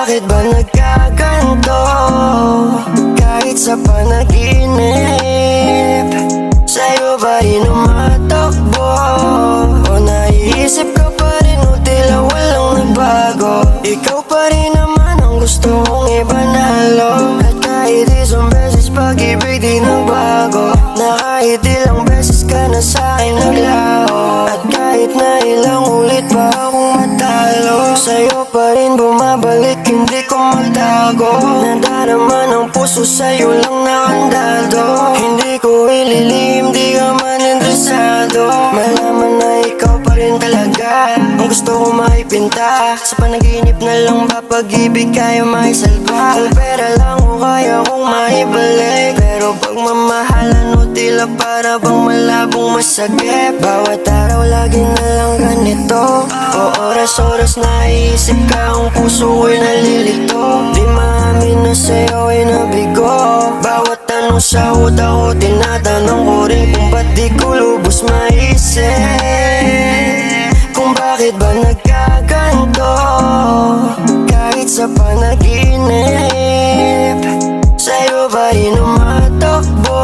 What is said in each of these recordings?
bakit ba nagkaganto? Kahit sa panaginip, sa'yo ba rin umatakbo? O naiisip ka pa rin o tila walang nagbago? Ikaw pa rin naman ang gusto kong ipanalo. At kahit isang beses pag-ibig di nagbago, na kahit ilang beses ka na sa'kin naglaho, at kahit na ilang ulit pa akong matalo, sa'yo pa rin bumabalik, hindi ko magtago. Nadarama ng puso sa'yo lang nakandado. Hindi ko ililihim, di ka man interesado. Malaman na ikaw pa rin talaga ang gusto ko maipinta. Sa panaginip na lang ba pag-ibig kaya maisalba? Kung pera lang o kaya kong maibalik, pero pagmamahalan o tila para bang malabong masagip. Bawat araw lagi na lang ganito, o oras-oras naiisip ka, ang puso ko'y nalilito. Di maamin na sa'yo ay nabigo. Bawat tanong sa utak ko, tinatanong ko rin kung ba't di ko lubos maisip. Kung bakit ba nagkaganto? Kahit sa panaginip, sa'yo ba rin umatakbo?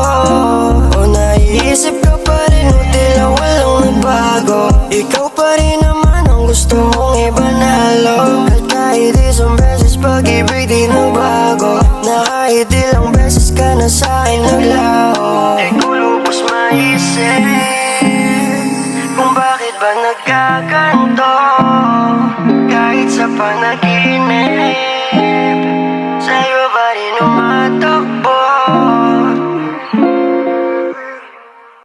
O naiisip ka pa rin o tila walang nagbago? Ikaw pa rin naman ang gusto mong ipanalo. At kahit isang beses pag-ibig di nagbago, na kahit ilang beses ka na sa'kin naglaho, di ko lubos maisip kung bakit ba nagkaganto? Kahit sa panaginip,